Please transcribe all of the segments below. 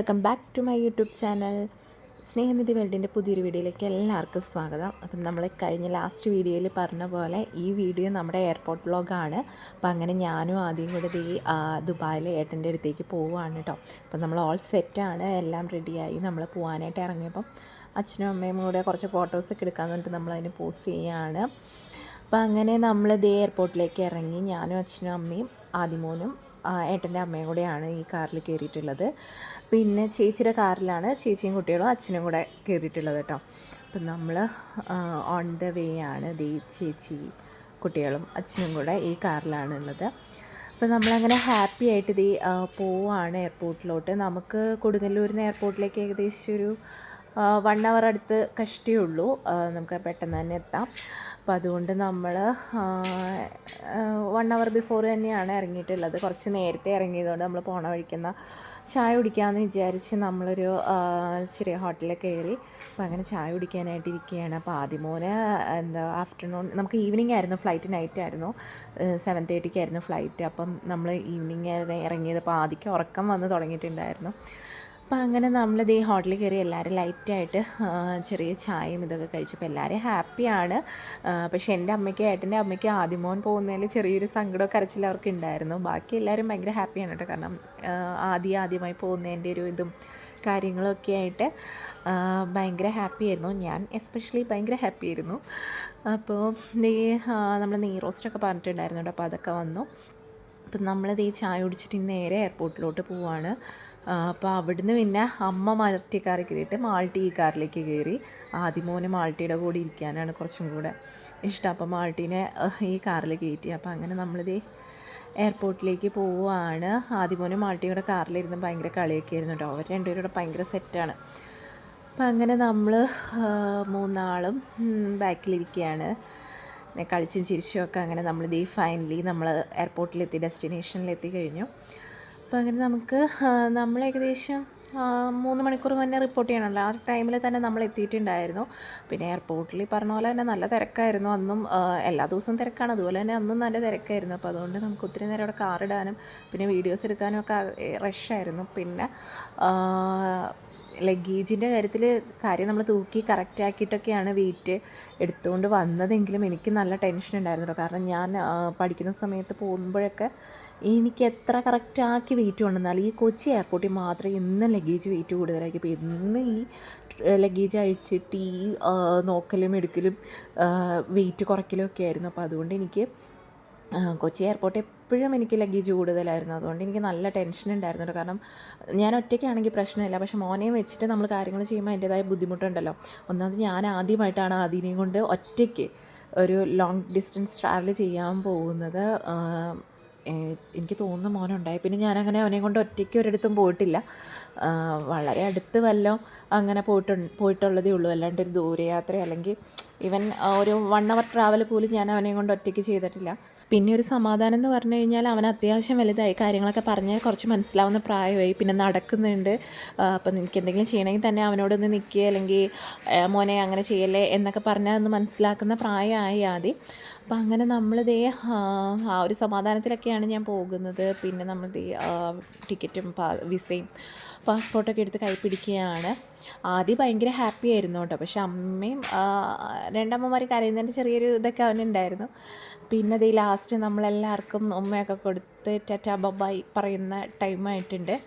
Welcome back to my YouTube channel. Snehanidhi വേൾഡിൻ്റെ പുതിയൊരു വീഡിയോയിലേക്ക് എല്ലാവർക്കും സ്വാഗതം. അപ്പം നമ്മൾ കഴിഞ്ഞ ലാസ്റ്റ് വീഡിയോയിൽ പറഞ്ഞ പോലെ ഈ വീഡിയോ നമ്മുടെ എയർപോർട്ട് വ്ളോഗാണ്. അപ്പം അങ്ങനെ ഞാനും ആദ്യം കൂടെ ദുബായിലെ ഏട്ടൻ്റെ അടുത്തേക്ക് പോവുകയാണ് കേട്ടോ. അപ്പം നമ്മൾ ഓൾ സെറ്റാണ്, എല്ലാം റെഡിയായി നമ്മൾ പോകാനായിട്ട് ഇറങ്ങിയപ്പം അച്ഛനും അമ്മയും കൂടെ കുറച്ച് ഫോട്ടോസൊക്കെ എടുക്കാമെന്ന് പറഞ്ഞിട്ട് നമ്മളതിന് പോസ്റ്റ് ചെയ്യുകയാണ്. അപ്പം അങ്ങനെ നമ്മൾ എയർപോർട്ടിലേക്ക് ഇറങ്ങി. ഞാനും അച്ഛനും അമ്മയും ആദിമോനും ഏട്ടൻ്റെ അമ്മയും കൂടെയാണ് ഈ കാറിൽ കയറിയിട്ടുള്ളത്. പിന്നെ ചേച്ചിയുടെ കാറിലാണ് ചേച്ചിയും കുട്ടികളും അച്ഛനും കൂടെ കയറിയിട്ടുള്ളത് കേട്ടോ. അപ്പം നമ്മൾ ഓൺ ദ വേ ആണ്. ചേച്ചി കുട്ടികളും അച്ഛനും കൂടെ ഈ കാറിലാണ് ഉള്ളത്. അപ്പം നമ്മളങ്ങനെ ഹാപ്പി ആയിട്ട് പോവാണ് എയർപോർട്ടിലോട്ട്. നമുക്ക് കൊടുങ്ങല്ലൂരിൽ നിന്ന് എയർപോർട്ടിലേക്ക് ഏകദേശം ഒരു 1 hour അടുത്ത് കഷ്ടേ ഉള്ളൂ. നമുക്ക് പെട്ടെന്ന് തന്നെ എത്താം. അപ്പോൾ അതുകൊണ്ട് നമ്മൾ 1 hour ബിഫോർ തന്നെയാണ് ഇറങ്ങിയിട്ടുള്ളത്. കുറച്ച് നേരത്തെ ഇറങ്ങിയതുകൊണ്ട് നമ്മൾ പോണ വഴിക്കുന്ന ചായ കുടിക്കാമെന്ന് വിചാരിച്ച് നമ്മളൊരു ചെറിയ ഹോട്ടലിൽ കയറി. അപ്പോൾ അങ്ങനെ ചായ കുടിക്കാനായിട്ട് ഇരിക്കുകയാണ്. അപ്പോൾ ആദ്യമോന് ആഫ്റ്റർനൂൺ നമുക്ക് ഈവനിങ് ആയിരുന്നു ഫ്ലൈറ്റ്, നൈറ്റായിരുന്നു, 7:30 ഫ്ലൈറ്റ്. അപ്പം നമ്മൾ ഈവനിങ് ഇറങ്ങിയത്. അപ്പോൾ ആദ്യം ഉറക്കം വന്ന് തുടങ്ങിയിട്ടുണ്ടായിരുന്നു. അപ്പോൾ അങ്ങനെ നമ്മൾ ഹോട്ടലിൽ കയറി എല്ലാവരും ലൈറ്റായിട്ട് ചെറിയ ചായയും ഇതൊക്കെ കഴിച്ചപ്പോൾ എല്ലാവരും ഹാപ്പിയാണ്. പക്ഷേ എൻ്റെ അമ്മയ്ക്കും ഏട്ടൻ്റെ അമ്മയ്ക്കും ആദിമോൻ പോകുന്നതിൽ ചെറിയൊരു സങ്കടമോ കരച്ചിലും അവർക്ക് ഉണ്ടായിരുന്നു. ബാക്കി എല്ലാവരും ഭയങ്കര ഹാപ്പിയാണ് കേട്ടോ. കാരണം ആദ്യമായി പോകുന്നതിൻ്റെ ഒരു ഇതും കാര്യങ്ങളൊക്കെ ആയിട്ട് ഭയങ്കര ഹാപ്പിയായിരുന്നു. ഞാൻ എസ്പെഷ്യലി ഭയങ്കര ഹാപ്പിയായിരുന്നു. അപ്പോൾ നമ്മൾ നെയ് റോസ്റ്റൊക്കെ പറഞ്ഞിട്ടുണ്ടായിരുന്നു കേട്ടോ. അപ്പോൾ അതൊക്കെ വന്നു. അപ്പം നമ്മളത് ചായ കുടിച്ചിട്ട് നേരെ എയർപോർട്ടിലോട്ട് പോവാണ്. അപ്പോൾ അവിടുന്ന് പിന്നെ അമ്മ മൾട്ടി കാറിൽ കയറിയിട്ട് മാൾട്ടി ഈ കാറിലേക്ക് കയറി. ആദിമോന് മാൾട്ടിയുടെ കൂടെ ഇരിക്കാനാണ് കുറച്ചും കൂടെ ഇഷ്ടം. അപ്പോൾ മാൾട്ടീനെ ഈ കാറിൽ കയറ്റി. അപ്പോൾ അങ്ങനെ നമ്മളിത് എയർപോർട്ടിലേക്ക് പോവുകയാണ്. ആദിമോനും മാൾട്ടിയുടെ കാറിലിരുന്ന് ഭയങ്കര കളിയൊക്കെ ആയിരുന്നു കേട്ടോ. അവർ രണ്ടുപേരും കൂടെ ഭയങ്കര സെറ്റാണ്. അപ്പോൾ അങ്ങനെ നമ്മൾ 3 ബാക്കിലിരിക്കുകയാണ്. കളിച്ചും ചിരിച്ചുമൊക്കെ അങ്ങനെ നമ്മൾ ഫൈനലി നമ്മൾ എയർപോർട്ടിലെത്തി, ഡെസ്റ്റിനേഷനിലെത്തി കഴിഞ്ഞു. അപ്പോൾ അങ്ങനെ നമ്മൾ ഏകദേശം 3 മണിക്കൂർ മുന്നേ റിപ്പോർട്ട് ചെയ്യണമല്ലോ. ആ ടൈമിൽ തന്നെ നമ്മൾ എത്തിയിട്ടുണ്ടായിരുന്നു. പിന്നെ എയർപോർട്ടിൽ പറഞ്ഞ പോലെ തന്നെ നല്ല തിരക്കായിരുന്നു. അന്നും എല്ലാ ദിവസവും തിരക്കാണ്, അതുപോലെ തന്നെ അന്നും നല്ല തിരക്കായിരുന്നു. അപ്പോൾ അതുകൊണ്ട് നമുക്ക് ഒത്തിരി നേരം അവിടെ കാറിടാനും പിന്നെ വീഡിയോസ് എടുക്കാനും ഒക്കെ റഷായിരുന്നു. പിന്നെ ലഗേജിൻ്റെ കാര്യം നമ്മൾ തൂക്കി കറക്റ്റാക്കിയിട്ടൊക്കെയാണ് വെയിറ്റ് എടുത്തുകൊണ്ട് വന്നതെങ്കിലും എനിക്ക് നല്ല ടെൻഷൻ ഉണ്ടായിരുന്നു. കാരണം ഞാൻ പഠിക്കുന്ന സമയത്ത് പോകുമ്പോഴൊക്കെ എനിക്ക് എത്ര കറക്റ്റാക്കി വെയിറ്റ് കൊണ്ടുവന്നാലും ഈ കൊച്ചി എയർപോർട്ടിൽ മാത്രമേ ഇന്നും ലഗേജ് വെയിറ്റ് കൂടുതലാക്കി. അപ്പോൾ ഇന്ന് ഈ ലഗേജ് അഴിച്ചിട്ട് ഈ നോക്കലും എടുക്കലും വെയിറ്റ് കുറയ്ക്കലും ഒക്കെ ആയിരുന്നു. അപ്പോൾ അതുകൊണ്ട് എനിക്ക് കൊച്ചി എയർപോർട്ട് എപ്പോഴും എനിക്ക് ലഗേജ് കൂടുതലായിരുന്നു. അതുകൊണ്ട് എനിക്ക് നല്ല ടെൻഷൻ ഉണ്ടായിരുന്നു. കാരണം ഞാൻ ഒറ്റയ്ക്കാണെങ്കിൽ പ്രശ്നമില്ല, പക്ഷെ മോനെയും വെച്ചിട്ട് നമ്മൾ കാര്യങ്ങൾ ചെയ്യുമ്പോൾ അതിൻ്റേതായ ബുദ്ധിമുട്ടുണ്ടല്ലോ. ഒന്നാമത് ഞാൻ ആദ്യമായിട്ടാണ് അതിനെയും കൊണ്ട് ഒറ്റയ്ക്ക് ഒരു ലോങ് ഡിസ്റ്റൻസ് ട്രാവൽ ചെയ്യാൻ പോകുന്നത്. എനിക്ക് തോന്നുന്നു മോനുണ്ടായി പിന്നെ ഞാനങ്ങനെ അവനെയും കൊണ്ട് ഒറ്റയ്ക്ക് ഒരിടത്തും പോയിട്ടില്ല. വളരെ അടുത്ത് വല്ലതും അങ്ങനെ പോയിട്ടുള്ളതേ ഉള്ളൂ. അല്ലാണ്ട് ഒരു ദൂരയാത്ര അല്ലെങ്കിൽ ഈവൻ ഒരു 1 hour ട്രാവൽ പോലും ഞാൻ അവനെയും കൊണ്ട് ഒറ്റയ്ക്ക് ചെയ്തിട്ടില്ല. പിന്നെ ഒരു സമാധാനം എന്ന് പറഞ്ഞു കഴിഞ്ഞാൽ അവൻ അത്യാവശ്യം വലുതായി, കാര്യങ്ങളൊക്കെ പറഞ്ഞാൽ കുറച്ച് മനസ്സിലാവുന്ന പ്രായമായി, പിന്നെ നടക്കുന്നുണ്ട്. അപ്പം എനിക്ക് എന്തെങ്കിലും ചെയ്യണമെങ്കിൽ തന്നെ അവനോടൊന്ന് നിൽക്കുക, അല്ലെങ്കിൽ മോനെ അങ്ങനെ ചെയ്യല്ലേ എന്നൊക്കെ പറഞ്ഞാൽ ഒന്ന് മനസ്സിലാക്കുന്ന പ്രായമായി ആദ്യം. അപ്പം അങ്ങനെ ആ ഒരു സമാധാനത്തിലൊക്കെയാണ് ഞാൻ പോകുന്നത്. പിന്നെ നമ്മൾ ടിക്കറ്റും വിസയും പാസ്പോർട്ടൊക്കെ എടുത്ത് കൈ പിടിക്കുകയാണ്. ആദ്യം ഭയങ്കര ഹാപ്പി ആയിരുന്നു കേട്ടോ. പക്ഷെ അമ്മയും രണ്ടമ്മമാർ കരയുന്നതിൻ്റെ ചെറിയൊരു ഇതൊക്കെ അവനുണ്ടായിരുന്നു. പിന്നെ ലാസ്റ്റ് നമ്മളെല്ലാവർക്കും ഉമ്മയൊക്കെ കൊടുത്ത് ടാറ്റാ ബൈ പറയുന്ന ടൈമായിട്ടുണ്ട്.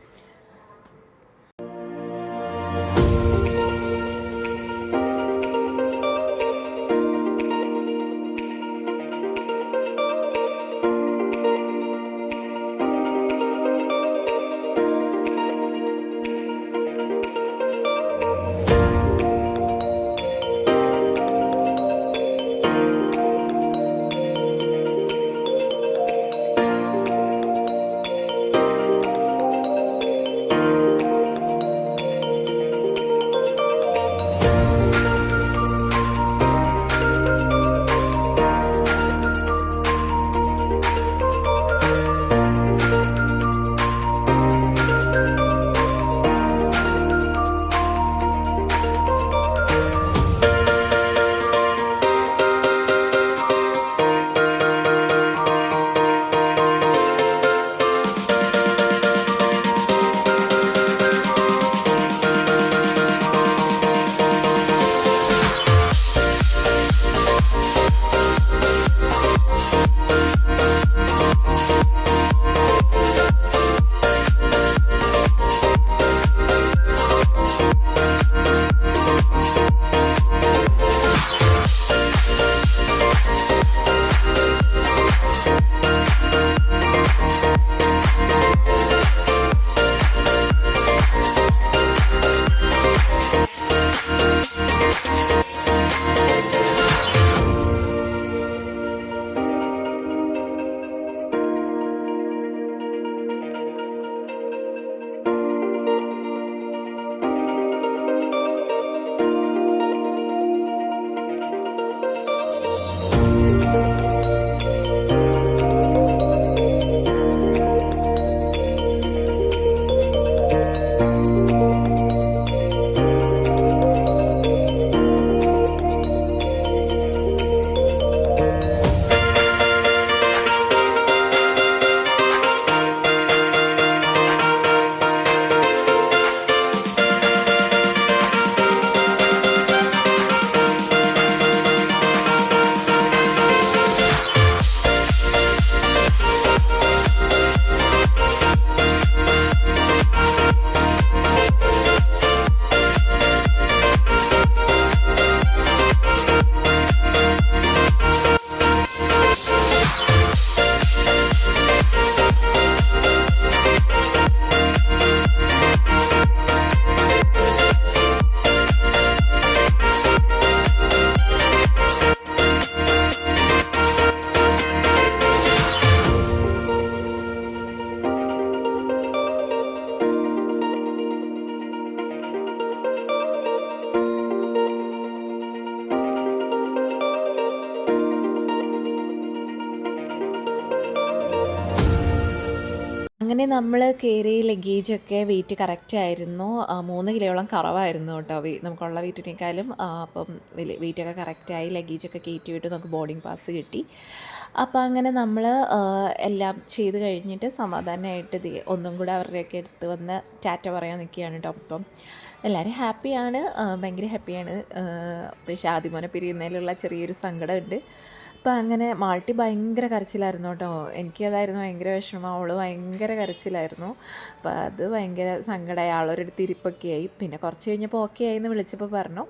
അങ്ങനെ നമ്മൾ കയറി ലഗേജൊക്കെ വെയിറ്റ് കറക്റ്റ് ആയിരുന്നു. 3 കിലോയോളം കുറവായിരുന്നു കേട്ടോ നമുക്കുള്ള വെയിറ്റിനേക്കാളും. അപ്പം വെയിറ്റൊക്കെ കറക്റ്റായി ലഗേജൊക്കെ കയറ്റി വിട്ട് നമുക്ക് ബോർഡിംഗ് പാസ് കിട്ടി. അപ്പോൾ അങ്ങനെ നമ്മൾ എല്ലാം ചെയ്ത് കഴിഞ്ഞിട്ട് സമാധാനമായിട്ട് ഒന്നും കൂടെ അവരുടെയൊക്കെ അടുത്ത് വന്ന് ടാറ്റ പറയാൻ നിൽക്കുകയാണ് കേട്ടോ. അപ്പം എല്ലാവരും ഹാപ്പിയാണ്, ഭയങ്കര ഹാപ്പിയാണ്. പക്ഷേ ആദ്യമോനെ പിരിയുന്നതിലുള്ള ചെറിയൊരു സങ്കടമുണ്ട്. അപ്പം അങ്ങനെ മാൾട്ടി ഭയങ്കര കരച്ചിലായിരുന്നു കേട്ടോ. എനിക്കതായിരുന്നു ഭയങ്കര വിഷമം. അവൾ ഭയങ്കര കരച്ചിലായിരുന്നു. അപ്പം അത് ഭയങ്കര സങ്കടമായി. ആളൊരിടത്ത് ഇരിപ്പൊക്കെയായി. പിന്നെ കുറച്ച് കഴിഞ്ഞപ്പോൾ ഓക്കെ ആയിന്ന് വിളിച്ചപ്പോൾ പറഞ്ഞു.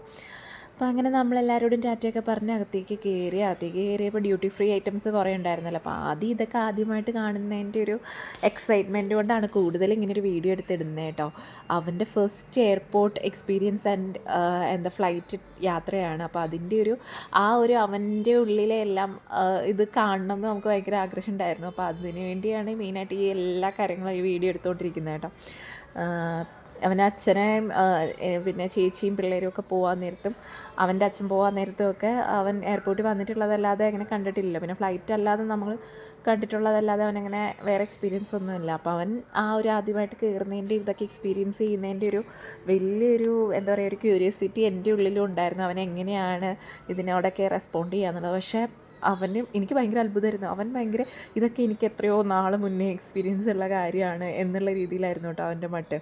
അപ്പോൾ അങ്ങനെ നമ്മളെല്ലാവരോടും ടാറ്റയൊക്കെ പറഞ്ഞ് അകത്തേക്ക് കയറിയപ്പോൾ ഡ്യൂട്ടി ഫ്രീ ഐറ്റംസ് കുറേ ഉണ്ടായിരുന്നല്ലോ. അപ്പോൾ ഇതൊക്കെ ആദ്യമായിട്ട് കാണുന്നതിൻ്റെ ഒരു എക്സൈറ്റ്മെൻറ്റ് കൊണ്ടാണ് കൂടുതൽ ഇങ്ങനൊരു വീഡിയോ എടുത്തിടുന്നത് കേട്ടോ. അവൻ്റെ first airport experience and flight യാത്രയാണ്. അപ്പോൾ അതിൻ്റെ ഒരു അവൻ്റെ ഉള്ളിലെ എല്ലാം ഇത് കാണണം എന്ന് നമുക്ക് ഭയങ്കര ആഗ്രഹം ഉണ്ടായിരുന്നു. അപ്പോൾ അതിന് വേണ്ടിയാണ് മെയിനായിട്ട് ഈ എല്ലാ കാര്യങ്ങളും ഈ വീഡിയോ എടുത്തുകൊണ്ടിരിക്കുന്നത് കേട്ടോ. അവൻ്റെ അച്ഛനെയും പിന്നെ ചേച്ചിയും പിള്ളേരും ഒക്കെ പോകാൻ നേരത്തും അവൻ്റെ അച്ഛൻ പോകാൻ നേരത്തും ഒക്കെ അവൻ എയർപോർട്ടിൽ വന്നിട്ടുള്ളതല്ലാതെ അങ്ങനെ കണ്ടിട്ടില്ല. പിന്നെ ഫ്ലൈറ്റ് അല്ലാതെ നമ്മൾ കണ്ടിട്ടുള്ളതല്ലാതെ അവനങ്ങനെ വേറെ എക്സ്പീരിയൻസ് ഒന്നുമില്ല. അപ്പോൾ അവൻ ആദ്യമായിട്ട് കയറുന്നതിൻ്റെ ഇതൊക്കെ എക്സ്പീരിയൻസ് ചെയ്യുന്നതിൻ്റെ വലിയൊരു എന്താ പറയുക ഒരു ക്യൂരിയോസിറ്റി എൻ്റെ ഉള്ളിലും ഉണ്ടായിരുന്നു. അവൻ എങ്ങനെയാണ് ഇതിനോടൊക്കെ റെസ്പോണ്ട് ചെയ്യാന്നുള്ളത്. പക്ഷേ എനിക്ക് ഭയങ്കര അത്ഭുതമായിരുന്നു. അവൻ ഭയങ്കര ഇതൊക്കെ എനിക്ക് എത്രയോ നാൾ മുന്നേ എക്സ്പീരിയൻസ് ഉള്ള കാര്യമാണ് എന്നുള്ള രീതിയിലായിരുന്നു കേട്ടോ അവൻ്റെ മട്ട്.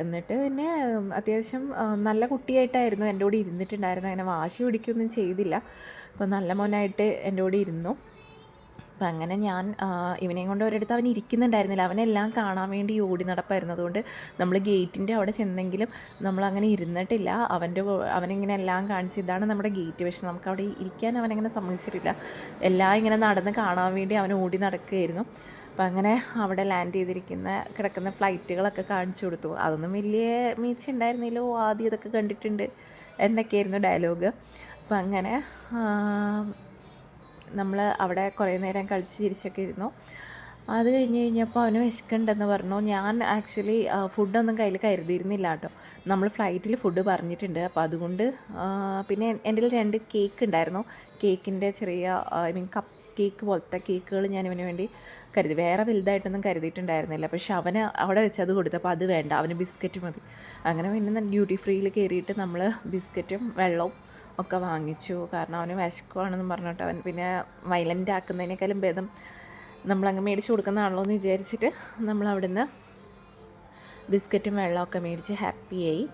എന്നിട്ട് പിന്നെ അത്യാവശ്യം നല്ല കുട്ടിയായിട്ടായിരുന്നു എൻ്റെ കൂടെ ഇരുന്നിട്ടുണ്ടായിരുന്നു. അങ്ങനെ വാശി പിടിക്കുകയൊന്നും ചെയ്തില്ല. അപ്പോൾ നല്ല മോനായിട്ട് എൻ്റെ കൂടെ ഇരുന്നു. അപ്പം അങ്ങനെ ഞാൻ ഇവനെയും കൊണ്ട് ഒരിടത്ത് അവൻ ഇരിക്കുന്നുണ്ടായിരുന്നില്ല. അവനെല്ലാം കാണാൻ വേണ്ടി ഓടി നടപ്പായിരുന്നു. അതുകൊണ്ട് നമ്മൾ ഗേറ്റിൻ്റെ അവിടെ ചെന്നെങ്കിലും നമ്മളങ്ങനെ ഇരുന്നിട്ടില്ല. അവനിങ്ങനെ എല്ലാം കാണിച്ച് ഇതാണ് നമ്മുടെ ഗേറ്റ്. പക്ഷെ നമുക്കവിടെ ഇരിക്കാൻ അവനങ്ങനെ സമ്മതിച്ചിട്ടില്ല. എല്ലാം ഇങ്ങനെ നടന്ന് കാണാൻ വേണ്ടി അവൻ ഓടി നടക്കുകയായിരുന്നു. അപ്പം അങ്ങനെ അവിടെ ലാൻഡ് കിടക്കുന്ന ഫ്ലൈറ്റുകളൊക്കെ കാണിച്ചു കൊടുത്തു. അതൊന്നും വലിയ മീച്ച ഉണ്ടായിരുന്നില്ലോ, ആദ്യം ഇതൊക്കെ കണ്ടിട്ടുണ്ട് എന്നൊക്കെയായിരുന്നു ഡയലോഗ്. അപ്പം അങ്ങനെ നമ്മൾ അവിടെ കുറേ നേരം കളിച്ച് ചിരിച്ചൊക്കെ ഇരുന്നു. അത് കഴിഞ്ഞപ്പോൾ അവന് വിശക്കുന്നുണ്ടെന്ന് പറഞ്ഞു. ഞാൻ ആക്ച്വലി ഫുഡൊന്നും കയ്യിൽ കരുതിയിരുന്നില്ല കേട്ടോ. നമ്മൾ ഫ്ലൈറ്റിൽ ഫുഡ് പറഞ്ഞിട്ടുണ്ട്. അപ്പോൾ അതുകൊണ്ട് പിന്നെ എൻ്റെ 2 കേക്ക് ഉണ്ടായിരുന്നു. കേക്കിൻ്റെ ചെറിയ കപ്പ് കേക്ക് പോലത്തെ കേക്കുകൾ ഞാൻ ഇവന് വേണ്ടി കരുതി. വേറെ വലുതായിട്ടൊന്നും കരുതിയിട്ടുണ്ടായിരുന്നില്ല. പക്ഷെ അവന് അവിടെ വെച്ച് അത് കൊടുത്തു. അപ്പോൾ അത് വേണ്ട, അവന് ബിസ്ക്കറ്റ് മതി. അങ്ങനെ പിന്നെ ഡ്യൂട്ടി ഫ്രീയിൽ കയറിയിട്ട് നമ്മൾ ബിസ്ക്കറ്റും വെള്ളവും ഒക്കെ വാങ്ങിച്ചു. കാരണം അവന് വിശക്കുവാണെന്ന് പറഞ്ഞിട്ട് അവൻ പിന്നെ വയലൻ്റ് ആക്കുന്നതിനേക്കാളും ഭേദം നമ്മളങ്ങ് മേടിച്ച് കൊടുക്കുന്നതാണല്ലോ എന്ന് വിചാരിച്ചിട്ട് നമ്മൾ അവിടുന്ന് ബിസ്ക്കറ്റും വെള്ളമൊക്കെ മേടിച്ച് ഹാപ്പിയായി.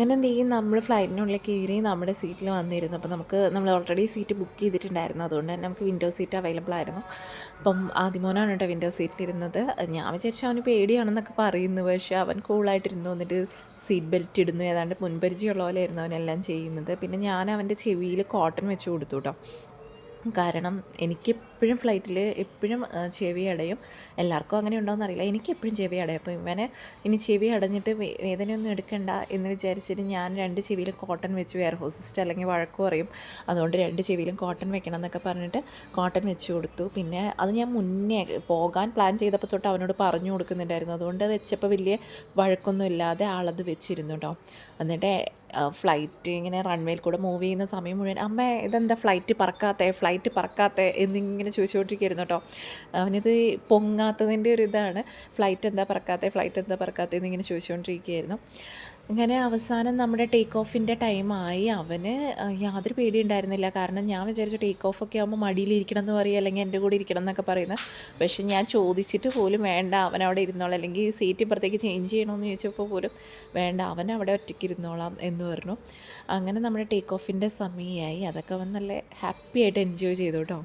അങ്ങനെ എന്ത് ചെയ്യും, നമ്മൾ ഫ്ലൈറ്റിനുള്ളിൽ കയറി നമ്മുടെ സീറ്റിൽ വന്നിരുന്നു. അപ്പോൾ നമ്മൾ ഓൾറെഡി സീറ്റ് ബുക്ക് ചെയ്തിട്ടുണ്ടായിരുന്നു, അതുകൊണ്ട് തന്നെ നമുക്ക് വിൻഡോ സീറ്റ് അവൈലബിൾ ആയിരുന്നു. അപ്പം ആദ്യമോനാണ് കേട്ടോ വിൻഡോ സീറ്റിലിരുന്നത്. ഞാൻ വിചാരിച്ചു അവന് പേടിയാണെന്നൊക്കെ പറയുന്നു, പക്ഷേ അവൻ കൂളായിട്ടിരുന്നു. എന്നിട്ട് സീറ്റ് ബെൽറ്റ് ഇടുന്നു. ഏതാണ്ട് മുൻപരിചയമുള്ള പോലെയായിരുന്നു അവനെല്ലാം ചെയ്യുന്നത്. പിന്നെ ഞാൻ അവൻ്റെ ചെവിയിൽ കോട്ടൺ വെച്ച് കൊടുത്തു കേട്ടോ. കാരണം എനിക്കെപ്പോഴും ഫ്ലൈറ്റിൽ എപ്പോഴും ചെവി അടയും. എല്ലാവർക്കും അങ്ങനെ ഉണ്ടോയെന്ന് അറിയില്ല, എനിക്കെപ്പോഴും ചെവി അടയും. അപ്പോൾ ഇവനെ ഇനി ചെവി അടഞ്ഞിട്ട് വേദനയൊന്നും എടുക്കണ്ട എന്ന് വിചാരിച്ചിട്ട് ഞാൻ 2 ചെവിയിലും കോട്ടൺ വെച്ചു. എയർ ഹോസ്റ്റസ് അല്ലെങ്കിൽ വഴക്ക് പറയും, അതുകൊണ്ട് 2 ചെവിയിലും കോട്ടൺ വെക്കണം എന്നൊക്കെ പറഞ്ഞിട്ട് കോട്ടൺ വെച്ച് കൊടുത്തു. പിന്നെ അത് ഞാൻ മുന്നേ പോകാൻ പ്ലാൻ ചെയ്തപ്പോൾ തൊട്ട് അവനോട് പറഞ്ഞു കൊടുക്കുന്നുണ്ടായിരുന്നു. അതുകൊണ്ട് വെച്ചപ്പോൾ വലിയ വഴക്കൊന്നും ഇല്ലാതെ ആളത് വെച്ചിരുന്നു കേട്ടോ. എന്നിട്ട് ഫ്ലൈറ്റ് ഇങ്ങനെ റൺവേയിൽ കൂടെ മൂവ് ചെയ്യുന്ന സമയം മുഴുവൻ അമ്മ ഇതെന്താ ഫ്ലൈറ്റ് പറക്കാത്തേ എന്നിങ്ങനെ ചോദിച്ചുകൊണ്ടിരിക്കുകയായിരുന്നു കേട്ടോ. അവനിത് പൊങ്ങാത്തതിൻ്റെ ഒരു ഇതാണ്, ഫ്ലൈറ്റ് എന്താ പറക്കാത്തേ എന്നിങ്ങനെ ചോദിച്ചുകൊണ്ടിരിക്കുകയായിരുന്നു. അങ്ങനെ അവസാനം നമ്മുടെ ടേക്ക് ഓഫിൻ്റെ ടൈമായി. അവന് യാതൊരു പേടി ഉണ്ടായിരുന്നില്ല. കാരണം ഞാൻ വിചാരിച്ചു ടേക്ക് ഓഫൊക്കെ ആകുമ്പോൾ മടിയിലിരിക്കണം എന്ന് പറയുക, അല്ലെങ്കിൽ എൻ്റെ കൂടെ ഇരിക്കണം എന്നൊക്കെ പറയുന്നത്. പക്ഷേ ഞാൻ ചോദിച്ചിട്ട് പോലും വേണ്ട, അവനവിടെ ഇരുന്നോളാം, അല്ലെങ്കിൽ സീറ്റ് ഇപ്പുറത്തേക്ക് ചേഞ്ച് ചെയ്യണമെന്ന് ചോദിച്ചപ്പോൾ പോലും വേണ്ട, അവൻ അവിടെ ഒറ്റയ്ക്ക് ഇരുന്നോളാം എന്ന് പറഞ്ഞു. അങ്ങനെ നമ്മുടെ ടേക്ക് ഓഫിൻ്റെ സമയമായി. അതൊക്കെ അവൻ നല്ല ഹാപ്പി ആയിട്ട് എൻജോയ് ചെയ്തു കേട്ടോ.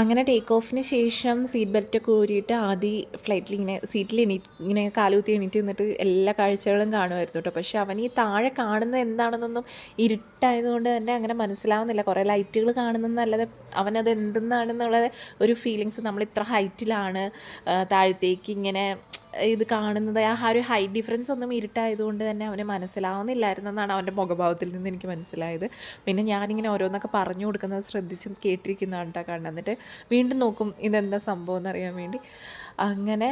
അങ്ങനെ ടേക്ക് ഓഫിന് ശേഷം സീറ്റ് ബെൽറ്റൊക്കെ ഊരിയിട്ട് ആദ്യം ഫ്ലൈറ്റിൽ ഇങ്ങനെ കാലുകുത്തി എണീറ്റ് നിന്നിട്ട് എല്ലാ കാഴ്ചകളും കാണുമായിരുന്നു കേട്ടോ. പക്ഷേ അവൻ ഈ താഴെ കാണുന്നത് എന്താണെന്നൊന്നും ഇരുട്ടായതുകൊണ്ട് തന്നെ അങ്ങനെ മനസ്സിലാവുന്നില്ല. കുറേ ലൈറ്റുകൾ കാണുന്നതല്ലാതെ അവനത് എന്തെന്നാണെന്നുള്ളത് ഒരു ഫീലിങ്സ്, നമ്മൾ ഇത്ര ഹൈറ്റിലാണ് താഴത്തേക്ക് ഇങ്ങനെ ഇത് കാണുന്നത്, ആ ഒരു ഹൈറ്റ് ഡിഫറൻസ് ഒന്നും ഇരുട്ടായതുകൊണ്ട് തന്നെ അവന് മനസ്സിലാവുന്നില്ലായിരുന്നെന്നാണ് അവൻ്റെ മുഖഭാവത്തിൽ നിന്ന് എനിക്ക് മനസ്സിലായത്. പിന്നെ ഞാനിങ്ങനെ ഓരോന്നൊക്കെ പറഞ്ഞു കൊടുക്കുന്നത് ശ്രദ്ധിച്ച് കേട്ടിരിക്കുന്നതാണ് കേട്ടോ കാണുന്നത്. എന്നിട്ട് വീണ്ടും നോക്കും ഇതെന്താ സംഭവം എന്നറിയാൻ വേണ്ടി. അങ്ങനെ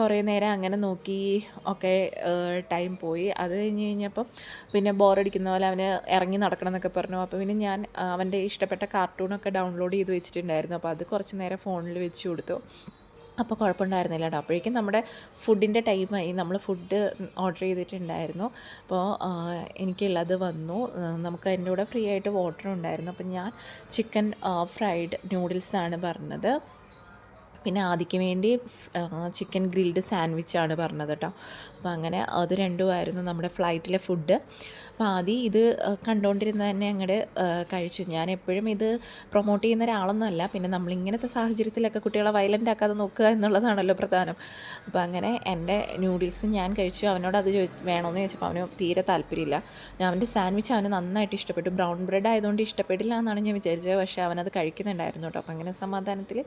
കുറേ നേരം അങ്ങനെ നോക്കി ഒക്കെ ടൈം പോയി. അത് കഴിഞ്ഞപ്പം പിന്നെ ബോറടിക്കുന്ന പോലെ അവന് ഇറങ്ങി നടക്കണം എന്നൊക്കെ പറഞ്ഞു. അപ്പോൾ പിന്നെ ഞാൻ അവൻ്റെ ഇഷ്ടപ്പെട്ട കാർട്ടൂണൊക്കെ ഡൗൺലോഡ് ചെയ്ത് വെച്ചിട്ടുണ്ടായിരുന്നു. അപ്പോൾ അത് കുറച്ച് നേരം ഫോണിൽ വെച്ച് കൊടുത്തു. അപ്പോൾ കുഴപ്പമുണ്ടായിരുന്നില്ല കേട്ടോ. അപ്പോഴേക്കും നമ്മുടെ ഫുഡിൻ്റെ ടൈമായി. നമ്മൾ ഫുഡ് ഓർഡർ ചെയ്തിട്ടുണ്ടായിരുന്നു. അപ്പോൾ എനിക്കുള്ളത് വന്നു. നമുക്ക് അതിൻ്റെ കൂടെ ഫ്രീ ആയിട്ട് വാട്ടർ ഉണ്ടായിരുന്നു. അപ്പം ഞാൻ ചിക്കൻ ഫ്രൈഡ് നൂഡിൽസാണ് പറഞ്ഞത്. പിന്നെ ആദിക്ക് വേണ്ടി ചിക്കൻ ഗ്രിൽഡ് സാൻഡ്വിച്ചാണ് പറഞ്ഞത് കേട്ടോ. അപ്പോൾ അങ്ങനെ അത് രണ്ടുമായിരുന്നു നമ്മുടെ ഫ്ലൈറ്റിലെ ഫുഡ്. അപ്പോൾ ആദ്യം ഇത് കണ്ടുകൊണ്ടിരുന്നത് തന്നെ അങ്ങോട്ട് കഴിച്ചു. ഞാൻ എപ്പോഴും ഇത് പ്രൊമോട്ട് ചെയ്യുന്ന ഒരാളൊന്നുമല്ല. പിന്നെ നമ്മളിങ്ങനത്തെ സാഹചര്യത്തിലൊക്കെ കുട്ടികളെ വയലൻ്റ് ആക്കാതെ നോക്കുക എന്നുള്ളതാണല്ലോ പ്രധാനം. അപ്പോൾ അങ്ങനെ എൻ്റെ നൂഡിൽസ് ഞാൻ കഴിച്ചു. അവനോട് അത് വേണമെന്ന് ചോദിച്ചപ്പോൾ അവന് തീരെ താല്പര്യമില്ല. ഞാൻ അവൻ്റെ സാൻഡ്വിച്ച് അവന് നന്നായിട്ട് ഇഷ്ടപ്പെട്ടു. ബ്രൗൺ ബ്രെഡ് ആയതുകൊണ്ട് ഇഷ്ടപ്പെടില്ല എന്നാണ് ഞാൻ വിചാരിച്ചത്. പക്ഷേ അവനത് കഴിക്കുന്നുണ്ടായിരുന്നു കേട്ടോ. അപ്പോൾ അങ്ങനെ സമാധാനത്തിൽ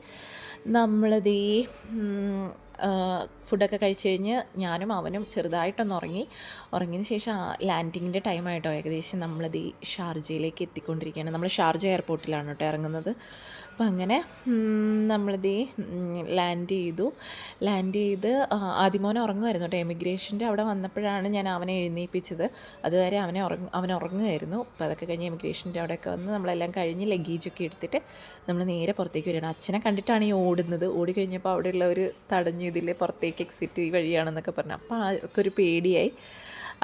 നമ്മളത് ഈ ഫുഡൊക്കെ കഴിച്ച് കഴിഞ്ഞ് ഞാനും അവനും ചെറുതായിട്ടൊന്ന് ഉറങ്ങിയതിന് ശേഷം ലാൻഡിങ്ങിൻ്റെ ടൈമായിട്ടോ. ഏകദേശം നമ്മളത് ഈ ഷാർജയിലേക്ക് എത്തിക്കൊണ്ടിരിക്കുകയാണ്. നമ്മൾ ഷാർജ എയർപോർട്ടിലാണ് കേട്ടോ ഇറങ്ങുന്നത്. അപ്പം അങ്ങനെ നമ്മളിത് ലാൻഡ് ചെയ്ത് ആദിമോനെ ഉറങ്ങുമായിരുന്നു കേട്ടോ. എമിഗ്രേഷൻ്റെ അവിടെ വന്നപ്പോഴാണ് ഞാൻ അവനെ എഴുന്നേൽപ്പിച്ചത്. അതുവരെ അവൻ ഉറങ്ങുമായിരുന്നു. അപ്പോൾ അതൊക്കെ കഴിഞ്ഞ് എമിഗ്രേഷൻ്റെ അവിടെയൊക്കെ വന്ന് നമ്മളെല്ലാം കഴിഞ്ഞ് ലഗേജൊക്കെ എടുത്തിട്ട് നമ്മൾ നേരെ പുറത്തേക്ക് വരികയാണ്. അച്ഛനെ കണ്ടിട്ടാണ് ഈ ഓടുന്നത്. ഓടിക്കഴിഞ്ഞപ്പോൾ അവിടെയുള്ളവർ തടഞ്ഞു, ഇതിൽ പുറത്തേക്ക് എക്സിറ്റ് ഈ വഴിയാണെന്നൊക്കെ പറഞ്ഞു. അപ്പോൾ ആൾക്കൊരു പേടിയായി.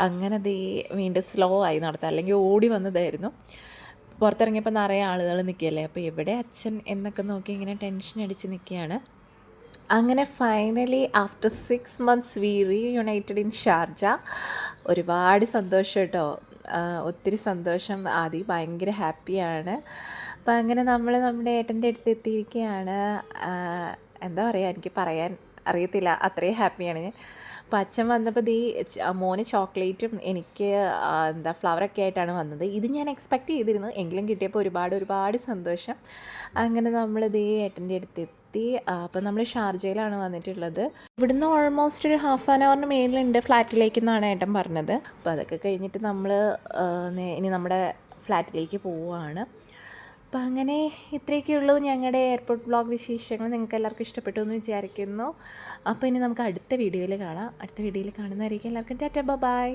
അങ്ങനെ വീണ്ടും സ്ലോ ആയി നടത്തുക, അല്ലെങ്കിൽ ഓടി വന്നതായിരുന്നു. പുറത്തിറങ്ങിയപ്പോൾ നിറയെ ആളുകൾ നിൽക്കുകയല്ലേ. അപ്പോൾ എവിടെ അച്ഛൻ എന്നൊക്കെ നോക്കി ഇങ്ങനെ ടെൻഷൻ അടിച്ച് നിൽക്കുകയാണ്. അങ്ങനെ finally after 6 months we reunited in Sharjah. ഒരുപാട് സന്തോഷം കേട്ടോ, ഒത്തിരി സന്തോഷം. ആദ്യം ഭയങ്കര ഹാപ്പിയാണ്. അപ്പം അങ്ങനെ നമ്മൾ നമ്മുടെ ഏട്ടൻ്റെ അടുത്ത് എത്തിയിരിക്കുകയാണ്. എന്താ പറയുക, എനിക്ക് പറയാൻ അറിയത്തില്ല, അത്രയും ഹാപ്പിയാണ് ഞാൻ. അപ്പോൾ അച്ഛൻ വന്നപ്പോൾ മോന് ചോക്ലേറ്റും എനിക്ക് ഫ്ലവറൊക്കെ ആയിട്ടാണ് വന്നത്. ഇത് ഞാൻ എക്സ്പെക്റ്റ് ചെയ്തിരുന്നു, എങ്കിലും കിട്ടിയപ്പോൾ ഒരുപാട് സന്തോഷം. അങ്ങനെ നമ്മൾ ഏട്ടൻ്റെ അടുത്തെത്തി. അപ്പോൾ നമ്മൾ ഷാർജയിലാണ് വന്നിട്ടുള്ളത്. ഇവിടുന്ന് ഓൾമോസ്റ്റ് ഒരു ½ an hour മേളിലുണ്ട് ഫ്ലാറ്റിലേക്ക് എന്നാണ് ഏട്ടൻ പറഞ്ഞത്. അപ്പോൾ അതൊക്കെ കഴിഞ്ഞിട്ട് നമ്മൾ ഇനി നമ്മുടെ ഫ്ലാറ്റിലേക്ക് പോവുകയാണ്. അപ്പോൾ അങ്ങനെ ഇത്രയൊക്കെയുള്ളൂ ഞങ്ങളുടെ എയർപോർട്ട് വ്ളോഗ് വിശേഷങ്ങൾ. നിങ്ങൾക്ക് എല്ലാവർക്കും ഇഷ്ടപ്പെട്ടു എന്ന് വിചാരിക്കുന്നു. അപ്പോൾ ഇനി നമുക്ക് അടുത്ത വീഡിയോയിൽ കാണാം. അടുത്ത വീഡിയോയിൽ കാണുന്നതായിരിക്കും. എല്ലാവർക്കും ടാറ്റ ബൈ.